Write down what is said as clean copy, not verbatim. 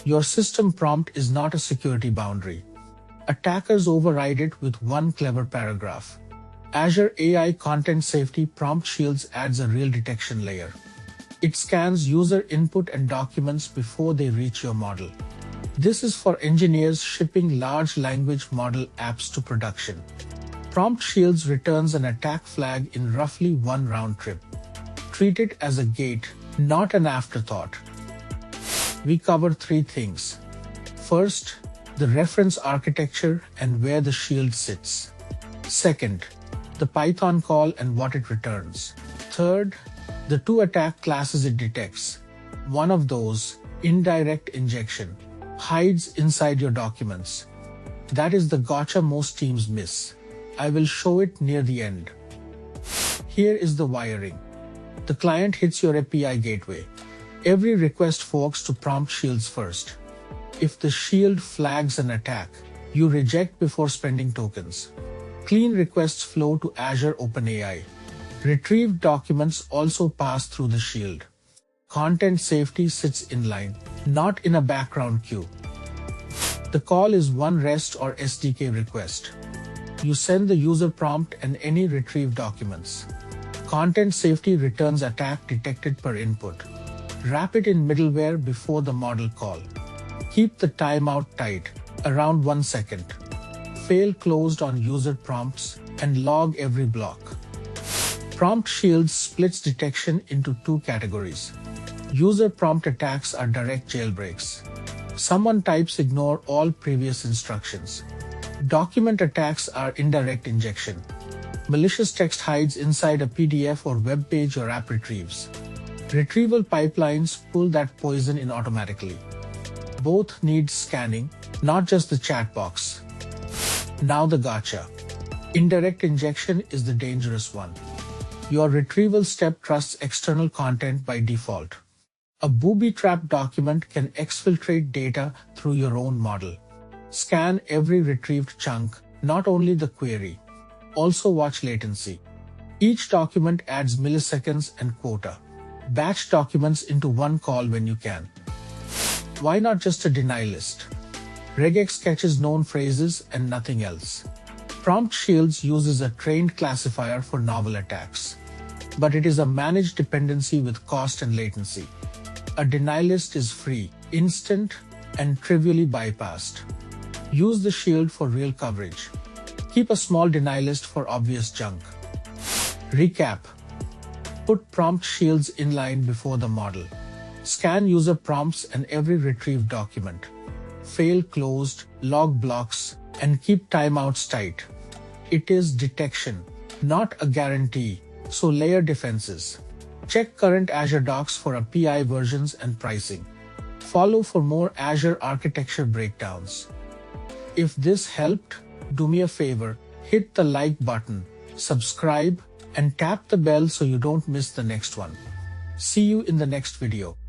Your system prompt is not a security boundary. Attackers override it with one clever paragraph. Azure AI Content Safety Prompt Shields adds a real detection layer. It scans user input and documents before they reach your model. This is for engineers shipping large language model apps to production. Prompt Shields returns an attack flag in roughly one round trip. Treat it as a gate, not an afterthought. We cover three things. First, the reference architecture and where the shield sits. Second, the Python call and what it returns. Third, the two attack classes it detects. One of those, indirect injection, hides inside your documents. That is the gotcha most teams miss. I will show it near the end. Here is the wiring. The client hits your API gateway. Every request forks to prompt shields first. If the shield flags an attack, you reject before spending tokens. Clean requests flow to Azure OpenAI. Retrieved documents also pass through the shield. Content safety sits inline, not in a background queue. The call is one REST or SDK request. You send the user prompt and any retrieved documents. Content safety returns attack detected per input. Wrap it in middleware before the model call. Keep the timeout tight, around 1 second. Fail closed on user prompts and log every block. Prompt Shields splits detection into two categories. User prompt attacks are direct jailbreaks. Someone types ignore all previous instructions. Document attacks are indirect injection. Malicious text hides inside a PDF or web page your app retrieves. Retrieval pipelines pull that poison in automatically. Both need scanning, not just the chat box. Now the gotcha. Indirect injection is the dangerous one. Your retrieval step trusts external content by default. A booby-trapped document can exfiltrate data through your own model. Scan every retrieved chunk, not only the query. Also watch latency. Each document adds milliseconds and quota. Batch documents into one call when you can. Why not just a Denylist? Regex catches known phrases and nothing else. Prompt Shields uses a trained classifier for novel attacks. But it is a managed dependency with cost and latency. A Denylist is free, instant, and trivially bypassed. Use the shield for real coverage. Keep a small Denylist for obvious junk. Recap. Put prompt shields inline before the model. Scan user prompts and every retrieved document. Fail closed, log blocks, and keep timeouts tight. It is detection, not a guarantee, so layer defenses. Check current Azure docs for API versions and pricing. Follow for more Azure architecture breakdowns. If this helped, do me a favor, hit the like button, subscribe, and tap the bell so you don't miss the next one. See you in the next video.